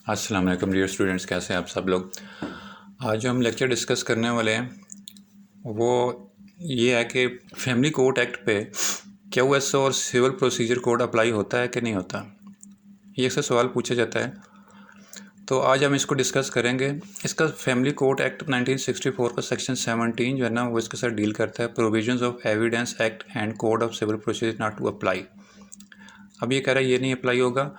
अस्सलाम वालेकुम dear students, कैसे हैं आप सब लोग। आज जो हम लेक्चर डिस्कस करने वाले हैं वो ये है कि फैमिली कोर्ट एक्ट पे क्यूएसओ और सिविल प्रोसीजर कोड अप्लाई होता है कि नहीं होता। ये अक्सर सवाल पूछा जाता है, तो आज हम इसको डिस्कस करेंगे। इसका फैमिली कोर्ट एक्ट 1964 का सेक्शन 17 जो है ना वो इसके साथ डील करता है, provisions of evidence act and code of civil procedure not to apply. अब ये कह रहा है ये नहीं अप्लाई होगा,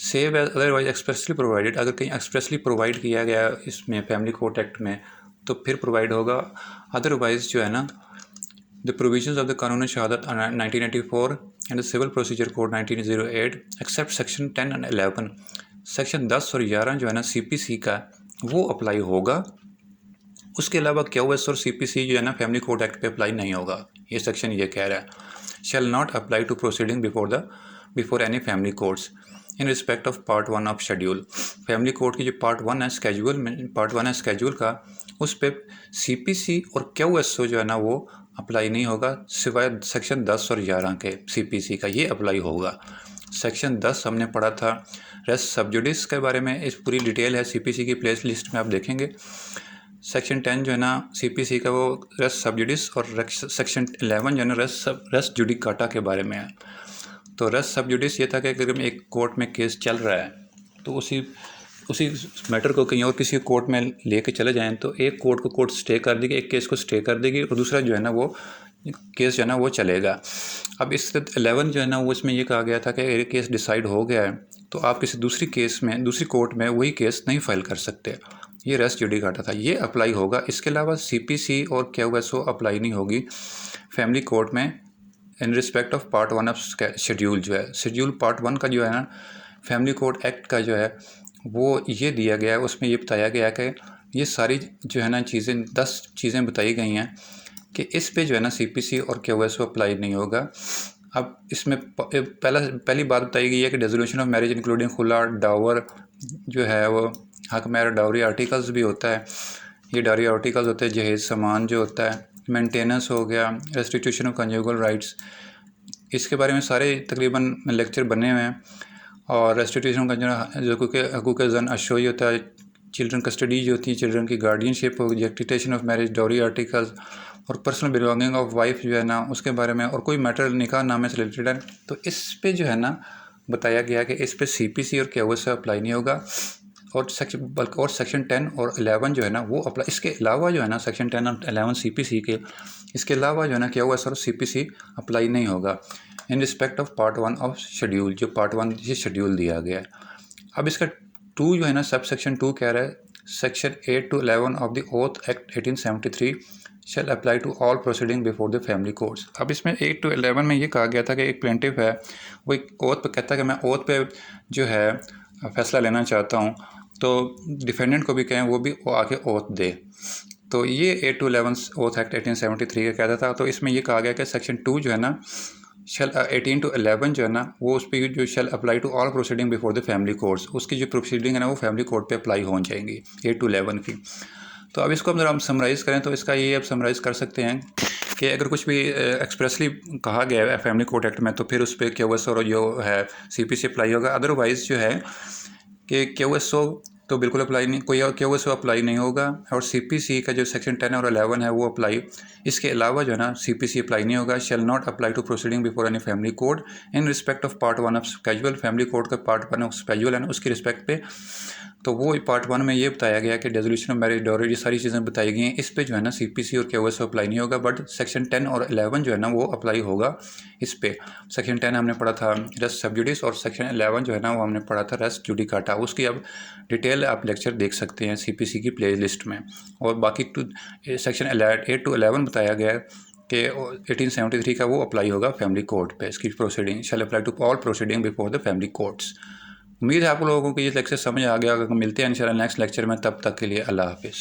save as otherwise expressly provided. अगर कहीं एक्सप्रेसली प्रोवाइड किया गया इसमें फैमिली कोर्ट एक्ट में तो फिर प्रोवाइड होगा, अदरवाइज जो है ना the provisions of the Qanun Shahadat 1984 and the civil procedure code 1908 except section 10 and 11, section 10 और 11 जो है ना सीपीसी का वो अप्लाई होगा। उसके अलावा क्यूएस और सीपीसी जो है ना फैमिली कोर्ट एक्ट पे अप्लाई नहीं होगा। ये सेक्शन ये कह रहा है shall not apply to proceeding before any family courts in respect of part 1 of schedule. Family court की जो पार्ट 1 है स्केड्यूल का, उस पर सीपीसी और क्यूएसओ जो है ना वो अप्लाई नहीं होगा, सिवाय सेक्शन 10 और 11 के सीपीसी का ये अप्लाई होगा। सेक्शन 10 हमने पढ़ा था रेस सब्जुडिस के बारे में, इस पूरी डिटेल है सीपीसी की प्लेस लिस्ट में आप देखेंगे। सेक्शन 10 जो है ना सीपीसी का वो रेस सब्जुडिस, और सेक्शन 11 जो है ना रेस जुडिकाटा के बारे में है। तो रेस सब्जुडिस ये था कि अगर एक कोर्ट में केस चल रहा है तो उसी मैटर को कहीं और किसी कोर्ट में लेके चले जाएं तो एक कोर्ट को कोर्ट स्टे कर देगी, एक केस को स्टे कर देगी और दूसरा जो है ना वो केस जो है ना वो चलेगा। अब इस 11 जो है ना वो इसमें ये कहा गया था कि अगर केस डिसाइड हो गया है तो आप किसी दूसरी कोर्ट में वही केस नहीं फाइल कर सकते। ये रेस जुडिकाटा था, ये अप्लाई होगा। इसके अलावा सीपीसी और क्यूएसओ अप्लाई नहीं होगी फैमिली कोर्ट में इन respect of part 1 of schedule. जो है शेड्यूल पार्ट 1 का जो है ना फैमिली कोर्ट एक्ट का जो है वो ये दिया गया है, उसमें ये बताया गया है कि ये सारी जो है ना चीज़ें 10 चीज़ें बताई गई हैं कि इस पे जो है ना सीपीसी और क्यूएसओ अप्लाई नहीं होगा। अब इसमें पहली बात बताई गई है कि डिसोल्यूशन ऑफ मैरिज इंक्लूडिंग खुला, डावर जो है वो हक मैर, डावरी आर्टिकल्स भी होता है, ये डावरी आर्टिकल्स होते हैं, जहेज सामान जो होता है, मेंटेनेंस हो गया, रेस्टिट्यूशन ऑफ कंजुगल राइट्स, इसके बारे में सारे तकरीबन लेक्चर बने हुए हैं। और रेस्टिट्यूशन का जो हकूक़ ज़न अशोई होता है, चिल्ड्रन कस्टडी जो होती है, चिल्ड्रन की गार्डियनशिप हो गई, एक्टिटेशन ऑफ मैरिज, डावरी आर्टिकल्स, और पर्सनल बिलोंगिंग ऑफ वाइफ जो है ना उसके बारे में, और कोई मैटर निकाह नामे से रिलेटेड है तो इस पे जो है ना बताया गया कि इस पे सीपीसी और क्यूएसओ अप्लाई नहीं होगा। और सेक्शन 10 और 11 जो है ना वो अप्लाई। इसके अलावा जो है ना सेक्शन 10 और 11 सीपीसी के, इसके अलावा जो है ना क्यूएस और सीपीसी अप्लाई नहीं होगा इन respect of part 1 of schedule, जो पार्ट 1 ये शेड्यूल दिया गया है। अब इसका 2 जो है ना सब सेक्शन 2 कह रहा है section 8 to 11 of the oath act 1873 shall apply to all proceeding before the family courts. अब इसमें 8 to 11 में ये कहा गया था कि एक प्लेंटिफ है वो एक ओथ पे कहता है कि मैं ओथ पे जो है फैसला लेना चाहता हूँ, तो डिफेंडेंट को भी कहें वो भी वो आके ओथ दे। तो ये 8 to 11 ओथ एक्ट 1873 का कहता था। तो इसमें ये कहा गया कि सेक्शन 2 जो है ना 18 to 11 जो है ना वो उस पर जो shall apply to all proceeding before the family courts, उसकी जो प्रोसीडिंग है ना वो फैमिली कोर्ट पे अप्लाई हो जाएंगी 8 to 11 की। तो अब इसको हम समराइज़ करें तो इसका ये अब समराइज़ कर सकते हैं कि अगर कुछ भी एक्सप्रेसली कहा गया है फैमिली कोर्ट एक्ट में तो फिर उस पर क्यूएसओ और जो है सीपीसी अप्लाई होगा। अदरवाइज़ जो है कि क्यूएसओ तो बिल्कुल अप्लाई नहीं, कोई और क्यूएसओ अप्लाई नहीं होगा, और सीपीसी का जो सेक्शन 10 और 11 है वो अप्लाई। इसके अलावा जो है ना सीपीसी अप्लाई नहीं होगा। Shall not apply to proceeding before any family court in respect of part 1 of schedule. Family court का पार्ट 1 ऑफ स्केड्यूल है ना उसकी रिस्पेक्ट पे, तो वो पार्ट 1 में ये बताया गया कि डिसोल्यूशन ऑफ मैरिज, डावरी, ये सारी चीज़ें बताई गई हैं। इस पे जो है ना सीपीसी और क्यूएसओ अप्लाई नहीं होगा, बट सेक्शन 10 और 11 जो है ना वो अप्लाई होगा इस पे। सेक्शन 10 हमने पढ़ा था रेस सब्जुडिस, और सेक्शन 11 जो है ना वो हमने पढ़ा था रेस जुडिकाटा। उसकी अब डिटेल आप लेक्चर देख सकते हैं सीपीसी की प्ले लिस्ट में। और बाकी सेक्शन 8 to 11 बताया गया है कि 1873 का वो अप्लाई होगा फैमिली कोर्ट पे। इसकी proceeding shall apply to all proceeding before the family courts. उम्मीद है आप लोगों को ये लेक्चर समझ आ गया। अगर मिलते हैं इंशाल्लाह नेक्स्ट लेक्चर में, तब तक के लिए अल्लाह हाफिज़।